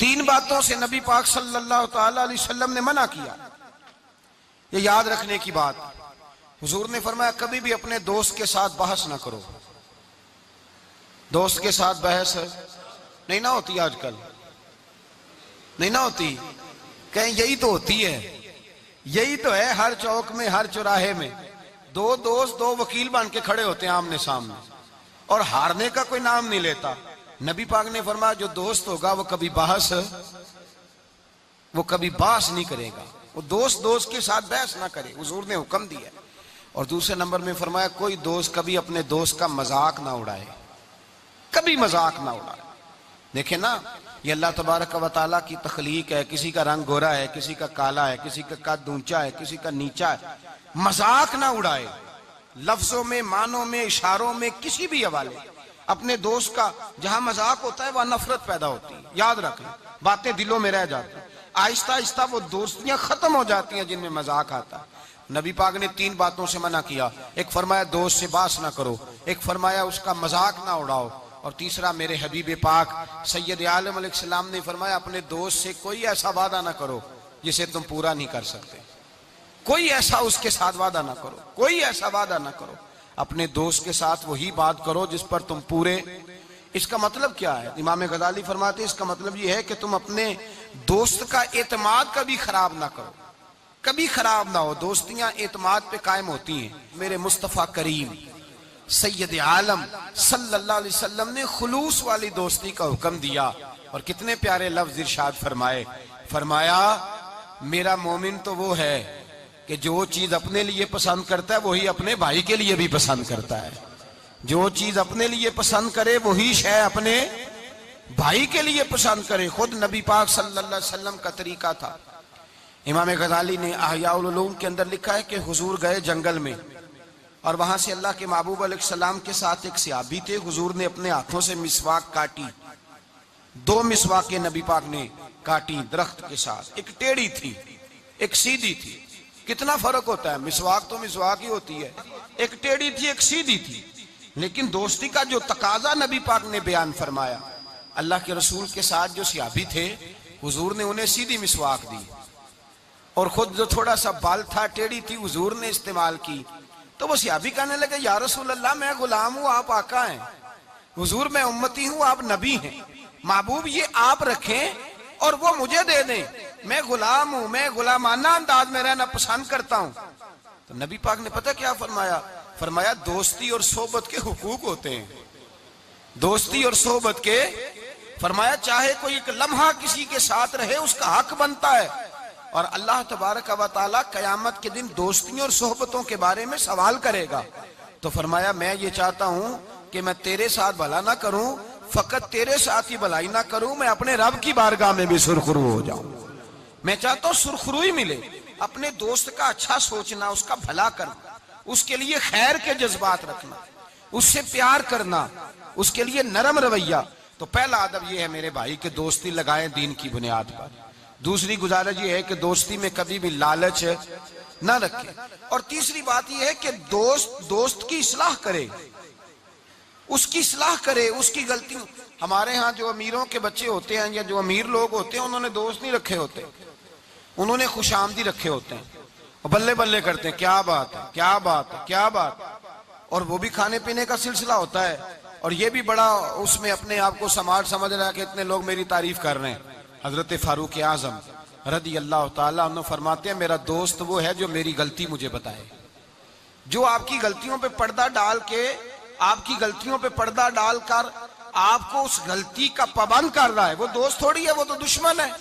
तीन बातों से नबी पाक सल्लल्लाहु ताला अलैहि वसल्लम ने मना किया, ये याद रखने की बात। हुजूर ने फरमाया कभी भी अपने दोस्त के साथ बहस ना करो। दोस्त के साथ बहस नहीं ना होती आजकल, नहीं ना होती, कहीं यही तो होती है, यही तो है हर चौक में, हर चौराहे में दो दोस्त, दो वकील बन के खड़े होते हैं आमने सामने, और हारने का कोई नाम नहीं लेता। नबी पाक ने फरमाया जो दोस्त होगा वो कभी बहस नहीं करेगा, वो दोस्त दोस्त के साथ बहस ना करे, हुजूर ने हुक्म दिया। और दूसरे नंबर में फरमाया कोई दोस्त कभी अपने दोस्त का मजाक ना उड़ाए, कभी मजाक ना उड़ाए। देखे ना, ये अल्लाह तबारक व तआला की तख्लीक है, किसी का रंग गोरा है, किसी का काला है, किसी का कद ऊंचा है, किसी का नीचा है, मजाक ना उड़ाए, लफ्जों में, मानों में, इशारों में, किसी भी हवाले। अपने दोस्त का जहां मजाक होता है वहां नफरत पैदा होती है, याद रखना, बातें दिलों में रह जाती हैं, आहिस्ता आहिस्ता वो दोस्तियां खत्म हो जाती हैं जिनमें मजाक आता है। नबी पाक ने तीन बातों से मना किया, एक फरमाया दोस्त से बात ना करो, एक फरमाया उसका मजाक ना उड़ाओ, और तीसरा मेरे हबीब पाक सैयद आलम अलैहिस्सलाम ने फरमाया अपने दोस्त से कोई ऐसा वादा ना करो जिसे तुम पूरा नहीं कर सकते। कोई ऐसा उसके साथ वादा ना करो, कोई ऐसा वादा ना करो। अपने दोस्त के साथ वही बात करो जिस पर तुम पूरे। इसका मतलब क्या है? इमाम गजाली फरमाते हैं इसका मतलब यह है कि तुम अपने दोस्त का एतमाद कभी खराब ना करो, कभी खराब ना हो। दोस्तियां एतमाद पे कायम होती हैं। मेरे मुस्तफ़ा करीम सैयद आलम सल्लल्लाहु अलैहि वसल्लम ने खुलूस वाली दोस्ती का हुक्म दिया, और कितने प्यारे लफ्ज इरशाद फरमाए। फरमाया मेरा मोमिन तो वो है कि जो चीज अपने लिए पसंद करता है वही अपने भाई के लिए भी पसंद करता है, जो चीज अपने लिए पसंद करे वही शय अपने भाई के लिए पसंद करे। खुद नबी पाक सल्लल्लाहु अलैहि वसल्लम का तरीका था। इमाम गजाली ने अहयाउल उलूम के अंदर लिखा है कि हुजूर गए जंगल में, और वहां से अल्लाह के महबूब अलैहिस्सलाम के साथ एक सहाबी थे। हुजूर ने अपने हाथों से मिसवाक काटी, दो मिसवाकें नबी पाक ने काटी दरख्त के साथ, एक टेढ़ी थी एक सीधी थी। कितना फर्क होता है, मिसवाक तो मिसवाक ही होती है, एक टेढ़ी थी एक सीधी थी। लेकिन दोस्ती का जो तकाजा नबी पाक ने बयान फरमाया, अल्लाह के रसूल के साथ जो सहाबी थे हुजूर ने उन्हें सीधी मिसवाक दी, और खुद जो थोड़ा सा बाल था टेढ़ी थी हुजूर ने इस्तेमाल की। तो वो सहाबी कहने लगे या रसूल अल्लाह मैं गुलाम हूं आप आका हैं, हुजूर मैं उम्मती हूं आप नबी हैं, महबूब ये आप रखें और वो मुझे दे दें, मैं गुलाम हूं, मैं गुलामाना अंदाज में रहना पसंद करता हूं। तो नबी पाक ने पता क्या फरमाया? फरमाया दोस्ती और सोबत के हुकूक होते हैं, दोस्ती और सोबत के। फरमाया चाहे कोई एक लम्हा किसी के साथ रहे उसका हक बनता है, और अल्लाह तबारक व तआला कयामत के दिन दोस्तियों और सोहबतों के बारे में सवाल करेगा। तो फरमाया मैं ये चाहता हूं कि मैं तेरे साथ भला ना करूं, फकत तेरे साथ ही भलाई ना करूं, मैं अपने रब की बारगाह में भी सुरखरू हो जाऊं। मैं चाहता हूं सुरखरुई मिले, अपने दोस्त का अच्छा सोचना, उसका भला करना, उसके लिए खैर के जज्बात रखना, उससे प्यार करना, उसके लिए नरम रवैया। तो पहला अदब यह है मेरे भाई के दोस्ती लगाएं दीन की बुनियाद पर। दूसरी गुजारिश ये है कि दोस्ती में कभी भी लालच न रखे, और तीसरी बात यह है कि दोस्त की इस्लाह करे, उसकी इस्लाह करे, उसकी गलती। हमारे यहाँ जो अमीरों के बच्चे होते हैं या जो अमीर लोग होते हैं उन्होंने दोस्त नहीं रखे होते, उन्होंने खुशामदी रखे होते हैं, और बल्ले बल्ले करते हैं क्या बात है क्या बात है क्या बात, और वो भी खाने पीने का सिलसिला होता है, और ये भी बड़ा उसमें अपने आप को समाज समझ रहा है कि इतने लोग मेरी तारीफ कर रहे हैं। हजरत फारूक आजम रदी अल्लाह ताला अन्हु फरमाते हैं मेरा दोस्त वो है जो मेरी गलती मुझे बताए, जो आपकी गलतियों पे पर्दा डाल के, आपकी गलतियों पे पर्दा डालकर आपको उस गलती का पाबंद कर रहा है, वो दोस्त थोड़ी है, वो तो दुश्मन है।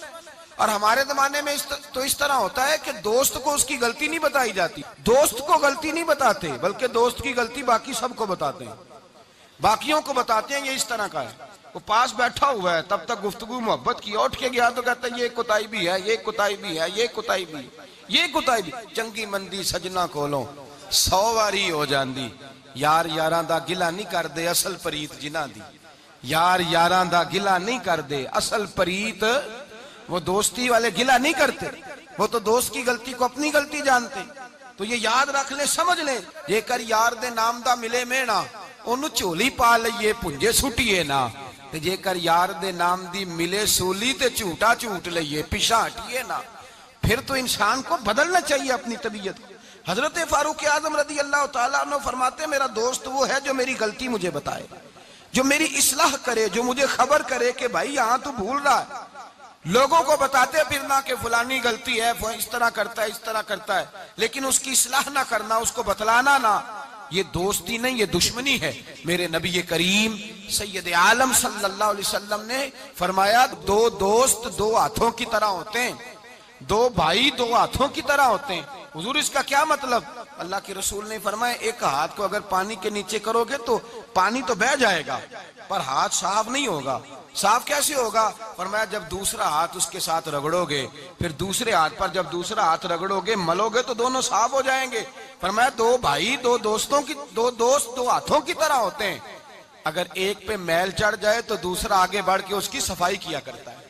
और हमारे जमाने में इस तरह होता है कि दोस्त को उसकी गलती नहीं बताई जाती, दोस्त को गलती नहीं बताते, बल्कि दोस्त की गलती बाकी सबको बताते हैं, बाकियों को बताते हैं। ये इस तरह का है, वो पास बैठा हुआ है तब तक गुफ्तगू मोहब्बत की, उठ के गया तो कहता है ये कुताई भी है, ये कुताई भी है, ये कुताई भी, ये कुताई भी। चंगी मंदी सजना कोलों 100 वारी हो जाती, यार यारां दा गिला नहीं करदे असल परीत जिन्हां दी, यार यारां दा गिला नहीं करदे असल परीत। वो दोस्ती वाले गिला नहीं करते, वो तो दोस्त की गलती को अपनी गलती जानते। तो ये याद रख ले, समझ ले, जेकर यार दे नाम दा मिले मेना ओनू झोली पा लईए पुंजे सुटिए ना, ते जेकर यार दे नाम दी मिले सूली ते झूठा झूठ लइए, पिछा हटिए ना। फिर तो इंसान को बदलना चाहिए अपनी तबीयत को। हजरत फारूक आजम रदी अल्लाह तआला अन्हु फरमाते मेरा दोस्त वो है जो मेरी गलती मुझे बताए, जो मेरी इस्लाह करे, जो मुझे खबर करे कि भाई यहां तू भूल रहा है। लोगों को बताते फिरना कि फलानी गलती है, इस तरह करता है, इस तरह करता है, लेकिन उसकी इस्लाह ना करना, उसको बतलाना ना, ये दोस्ती नहीं, ये दुश्मनी है। मेरे नबी करीम सैयद आलम सल्लल्लाहु अलैहि वसल्लम ने फरमाया दो दोस्त दो हाथों की तरह होते हैं, दो भाई दो हाथों की तरह होते हैं। हुजूर इसका क्या मतलब? अल्लाह के रसूल ने फरमाया एक हाथ को अगर पानी के नीचे करोगे तो पानी तो बह जाएगा, पर हाथ साफ नहीं होगा। साफ कैसे होगा? फरमाया जब दूसरा हाथ उसके साथ रगड़ोगे, फिर दूसरे हाथ पर जब दूसरा हाथ रगड़ोगे, मलोगे तो दोनों साफ हो जाएंगे। फरमाया दो भाई दो दोस्तों की, दो दोस्त दो हाथों की तरह होते हैं। अगर एक पे मैल चढ़ जाए तो दूसरा आगे बढ़ के उसकी सफाई किया करता है।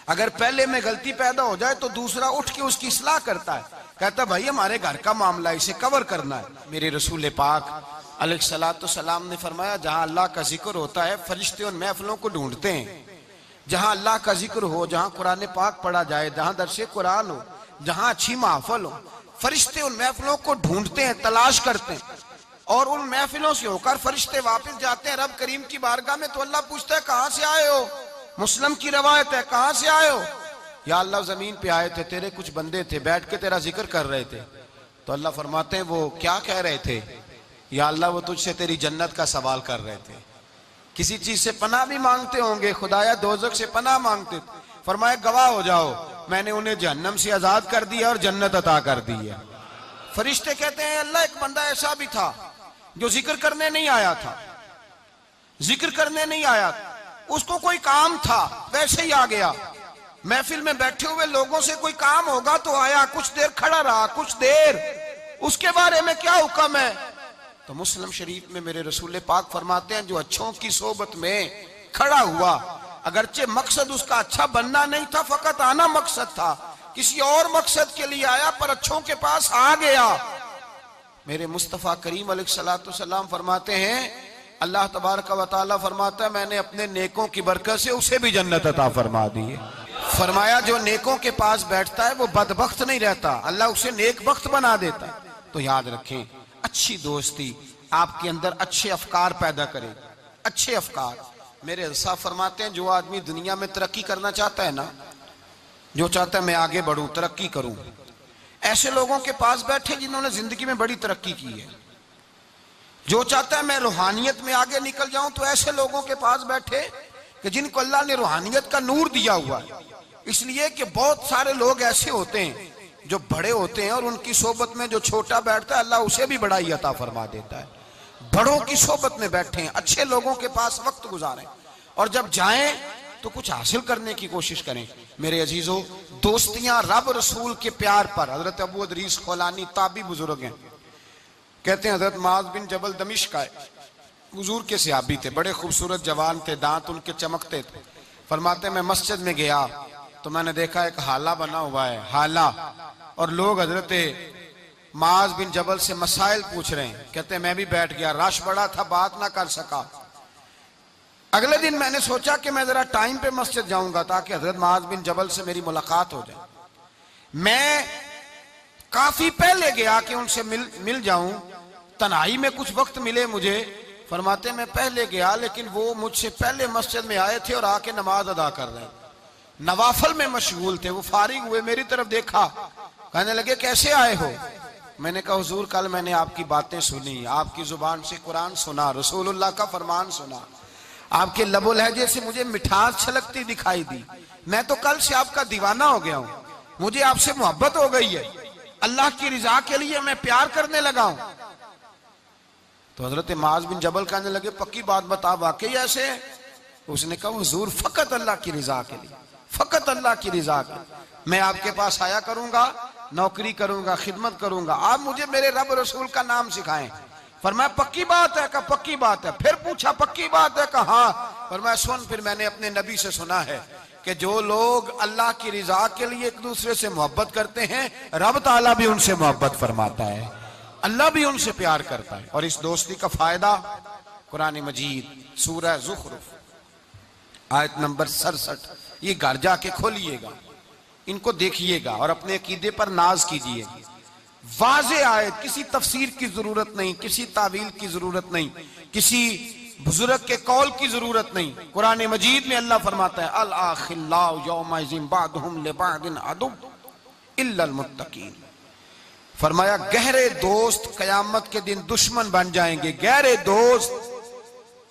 अगर पहले में गलती पैदा हो जाए तो दूसरा उठ के उसकी इस्लाह करता है, कहता भाई हमारे घर का मामला, इसे कवर करना है। मेरे रसूल पाक अलैहिस्सलातु सलाम ने फरमाया जहां अल्लाह का जिक्र होता है फरिश्ते उन महफिलों को ढूंढते हैं। जहां अल्लाह का जिक्र हो, जहां कुरान पाक पढ़ा जाए, जहां दर्से कुरान हो, जहां अच्छी महफिल हो, फरिश्ते उन महफिलों को ढूंढते हैं, तलाश करते हैं। और उन महफिलों से होकर फरिश्ते वापस जाते हैं रब करीम की बारगाह में, तो अल्लाह पूछता है कहां से आए हो? मुस्लिम की रवायत है, कहां से आए हो? या अल्लाह जमीन पे आए थे, तेरे कुछ बंदे थे बैठ के तेरा जिक्र कर रहे थे। तो अल्लाह फरमाते हैं वो क्या कह रहे थे? या अल्लाह वो तुझसे तेरी जन्नत का सवाल कर रहे थे। किसी चीज से पनाह भी मांगते होंगे, खुदाया दोजख से पनाह मांगते थे। फरमाया गवाह हो जाओ मैंने उन्हें जहन्नम से आजाद कर दिया और जन्नत अता कर दी है। फरिश्ते कहते हैं अल्लाह एक बंदा ऐसा भी था जो जिक्र करने नहीं आया था, जिक्र करने नहीं आया, उसको कोई काम था वैसे ही आ गया। महफिल में बैठे हुए लोगों से कोई काम होगा तो आया, कुछ देर खड़ा रहा, कुछ देर, उसके बारे में क्या हुक्म है? तो मुस्लिम शरीफ में मेरे रसूल पाक फरमाते हैं जो अच्छों की सोबत में खड़ा हुआ, अगरचे मकसद उसका अच्छा बनना नहीं था, फकत आना मकसद था, किसी और मकसद के लिए आया पर अच्छों के पास आ गया। मेरे मुस्तफा करीम अलैहिस्सलातु सलाम फरमाते हैं अल्लाह तबारक व तआला फरमाता है मैंने अपने नेकों की बरकत से उसे भी जन्नत अता फरमा दी है। फरमाया जो नेकों के पास बैठता है वो बदबख्त नहीं रहता, अल्लाह उसे नेक बख्त बना देता है। तो याद रखें अच्छी दोस्ती आपके अंदर अच्छे अफकार पैदा करे, अच्छे अफकार। मेरे साहब फरमाते हैं जो आदमी दुनिया में तरक्की करना चाहता है ना, जो चाहता है मैं आगे बढ़ूं, तरक्की करूं, ऐसे लोगों के पास बैठे जिन्होंने जिंदगी में बड़ी तरक्की की है। जो चाहता है मैं रूहानियत में आगे निकल जाऊं तो ऐसे लोगों के पास बैठे कि जिनको अल्लाह ने रूहानियत का नूर दिया हुआ है। इसलिए कि बहुत सारे लोग ऐसे होते हैं जो बड़े होते हैं और उनकी सोबत में जो छोटा बैठता है अल्लाह उसे भी बड़ाई अता फरमा देता है। बड़ों की सोबत में बैठे, अच्छे लोगों के पास वक्त गुजारें और जब जाएं तो कुछ हासिल करने की कोशिश करें। मेरे अजीजों, दोस्तियां रब रसूल के प्यार पर। हजरत अबू अदरीस खौलानी ताबी बुजुर्ग हैं, कहते हैं हजरत माज बिन जबल दमिश्क का हुजूर के सहाबी थे, बड़े खूबसूरत जवान थे, दांत उनके चमकते थे। फरमाते मैं मस्जिद में गया तो मैंने देखा एक हाला बना हुआ है, हाला, और लोग हजरत माज बिन जबल से मसाइल पूछ रहे हैं। कहते हैं मैं भी बैठ गया, रश बड़ा था, बात ना कर सका। अगले दिन मैंने सोचा कि मैं जरा टाइम पे मस्जिद जाऊंगा ताकि हजरत माज बिन जबल से मेरी मुलाकात हो जाए। मैं काफी पहले गया कि उनसे मिल जाऊं, तन्हाई में कुछ वक्त मिले मुझे। फरमाते मैं पहले गया लेकिन वो मुझसे पहले मस्जिद में आए थे और आके नमाज अदा कर रहे हैं, नवाफल में मशगूल थे। वो फारिग हुए, मेरी तरफ देखा, कहने लगे कैसे आए हो? मैंने कहा हुजूर कल मैंने आपकी बातें सुनी, आपकी जुबान से कुरान सुना, रसूलुल्लाह का फरमान सुना, आपके लबो लहजे से मुझे मिठास छलकती दिखाई दी। मैं तो कल से आपका दीवाना हो गया हूं, मुझे आपसे मोहब्बत हो गई है, अल्लाह की रिजा के लिए मैं प्यार करने लगा हूं। तो हजरत माज बिन जबल कहने लगे पक्की बात बता, वाकई ऐसे? उसने कहा हुजूर फकत अल्लाह की रिजा के लिए, फकत अल्लाह की रिजा के लिए मैं आपके पास आया करूंगा, नौकरी करूंगा, खिदमत करूंगा, आप मुझे मेरे रब रसूल का नाम सिखाएं। फरमाया पक्की बात है? कहा पक्की बात है। फिर पूछा पक्की बात है? कहा हाँ। फरमाया सुन, फिर मैंने अपने नबी से सुना है कि जो लोग अल्लाह की रिजा के लिए एक दूसरे से मोहब्बत करते हैं रब ताला भी उनसे मोहब्बत फरमाता है, अल्लाह भी उनसे प्यार करता है। और इस दोस्ती का फायदा कुरान मजीद सूरह ज़ुखरुफ आयत नंबर 67, ये घर जाके खोलिएगा, इनको देखिएगा और अपने अकीदे पर नाज कीजिएगा। वाज़े आयत, किसी तफसीर की जरूरत नहीं, किसी तावील की जरूरत नहीं, किसी बुजुर्ग के कौल की जरूरत नहीं। कुरान मजीद में अल्लाह फरमाता है अल आखिल्लाहु यौमइज़िन बादुहुम लिबादिन अदुव इल्लल मुत्तकीन। फरमाया गहरे दोस्त कयामत के दिन दुश्मन बन जाएंगे, गहरे दोस्त,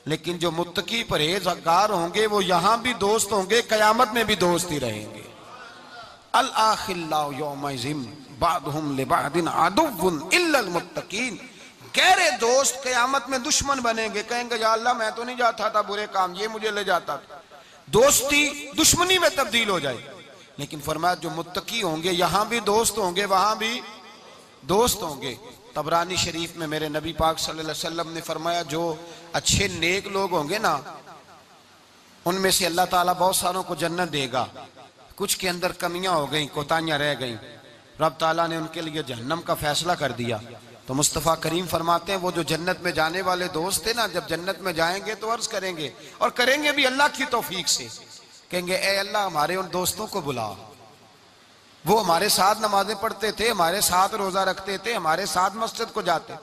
लेकिन जो मुत्तकी परहेजगार होंगे वो यहां भी दोस्त होंगे, कयामत में भी दोस्त ही रहेंगे। अल आखिल्लाहु यौमइज़िन बादुहुम लिबादिन अदुव्वुन इल्लल मुत्तकीन। गहरे दोस्त कयामत में दुश्मन बनेंगे, कहेंगे या अल्लाह मैं तो नहीं जाता था बुरे काम, ये मुझे ले जाता था। दोस्ती दुश्मनी में तब्दील हो जाए। लेकिन फरमाया जो मुत्तकी होंगे यहां भी दोस्त होंगे, वहां भी दोस्त होंगे। तबरानी शरीफ में मेरे नबी पाक सल्लल्लाहु अलैहि वसल्लम ने फरमाया जो अच्छे नेक लोग होंगे ना, उनमें से अल्लाह ताला बहुत सारों को जन्नत देगा। कुछ के अंदर कमियां हो गई, कोताहियां रह गई, रब ताला ने उनके लिए जहन्नम का फैसला कर दिया। तो मुस्तफ़ा करीम फरमाते हैं वो जो जन्नत में जाने वाले दोस्त थे ना, जब जन्नत में जाएंगे तो अर्ज करेंगे, और करेंगे भी अल्लाह की तौफीक से, कहेंगे ए अल्लाह हमारे उन दोस्तों को बुला, वो हमारे साथ नमाजें पढ़ते थे, हमारे साथ रोजा रखते थे, हमारे साथ मस्जिद को जाते,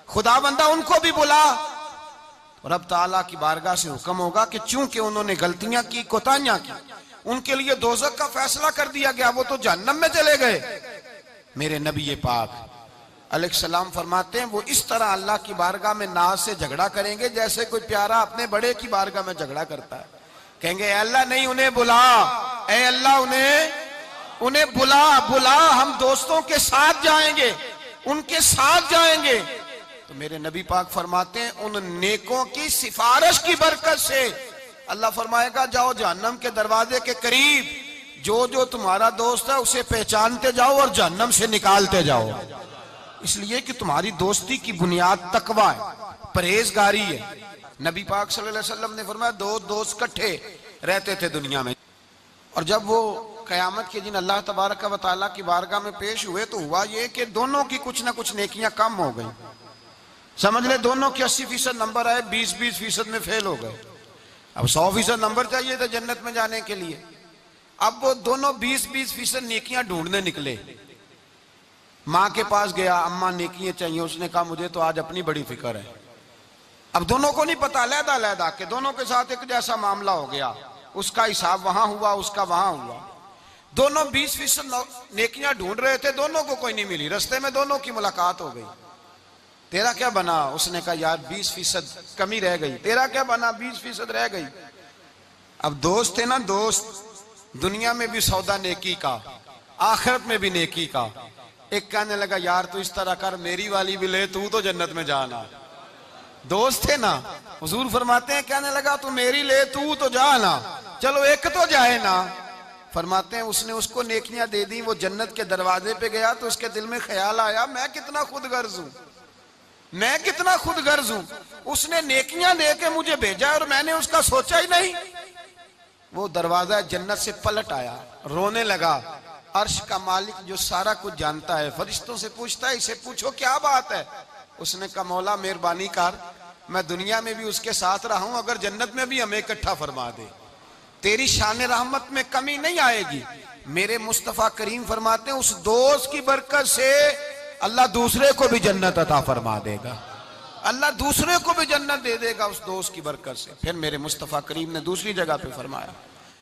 खुदा बंदा उनको भी बुला। और अब ताला की बारगाह से हुक्म होगा कि चूंकि उन्होंने गलतियां की, कोताहियां की, उनके लिए दोज़ख का फैसला कर दिया गया, वो तो जहन्नम में चले गए। मेरे नबी पाक अलैहिस्सलाम फरमाते हैं वो इस तरह अल्लाह की बारगाह में नाज से झगड़ा करेंगे जैसे कोई प्यारा अपने बड़े की बारगाह में झगड़ा करता है। कहेंगे ए अल्लाह नहीं उन्हें बुला, ए अल्लाह उन्हें बुला, हम दोस्तों के साथ जाएंगे, उनके साथ जाएंगे। तो मेरे नबी पाक फरमाते हैं उन नेकों की सिफारिश की बरकत से अल्लाह फरमाएगा जाओ जहन्नम के दरवाजे के करीब, जो जो तुम्हारा दोस्त है उसे पहचानते जाओ और जहन्नम से निकालते जाओ। इसलिए कि तुम्हारी दोस्ती की बुनियाद तकवा है, परहेजगारी है। नबी पाक सल्लल्लाहु अलैहि वसल्लम ने फरमाया दो दोस्त इकट्ठे रहते थे दुनिया में, और जब वो कयामत के दिन अल्लाह तबारक व तआला की बारगाह में पेश हुए तो हुआ ये कि दोनों की कुछ ना कुछ नेकियां कम हो गई। समझ ले दोनों के 80% नंबर आए, 20% में फेल हो गए। अब 100% नंबर चाहिए था जन्नत में जाने के लिए। अब वो दोनों 20% नेकियां ढूंढने निकले। माँ के पास गया, अम्मा नेकियां चाहिए, उसने कहा मुझे तो आज अपनी बड़ी फिक्र है। अब दोनों को नहीं पता, लहदा के दोनों के साथ एक जैसा मामला हो गया, उसका हिसाब वहां हुआ, उसका वहां हुआ। दोनों 20% नेकियां ढूंढ रहे थे, दोनों को कोई नहीं मिली। रास्ते में दोनों की मुलाकात हो गई। तेरा क्या बना? उसने कहा यार 20% कमी रह गई। तेरा क्या बना? 20% रह गई। अब दोस्त थे ना दोस्त, दुनिया में भी सौदा नेकी का, आखिरत में भी नेकी का। एक कहने लगा यार तू इस तरह कर, मेरी वाली भी ले, तू तो जन्नत में जाना। दोस्त थे ना, हुजूर फरमाते हैं कहने लगा तू मेरी ले, तू तो जाना, चलो एक तो जाए ना। फरमाते हैं उसने उसको नेकियां दे दी, वो जन्नत के दरवाजे पे गया तो उसके दिल में ख्याल आया मैं कितना खुदगर्ज हूं, मैं कितना खुदगर्ज हूं। उसने नेकियां दे के मुझे भेजा और मैंने उसका सोचा ही नहीं। वो दरवाजा जन्नत से पलट आया, रोने लगा। अर्श का मालिक जो सारा कुछ जानता है फरिश्तों से पूछता है इसे पूछो क्या बात है। उसने कहा मौला मेहरबानी कर, मैं दुनिया में भी उसके साथ रहा हूं, अगर जन्नत में भी हमें इकट्ठा फरमा दे, तेरी शान रहमत में कमी नहीं आएगी। मेरे मुस्तफा करीम फरमाते हैं उस दोस्त की बरकत से अल्लाह दूसरे को भी जन्नत अता फरमा देगा, अल्लाह दूसरे को भी जन्नत दे देगा उस दोस्त की बरकत से। फिर मेरे मुस्तफा करीम ने दूसरी जगह पे फरमाया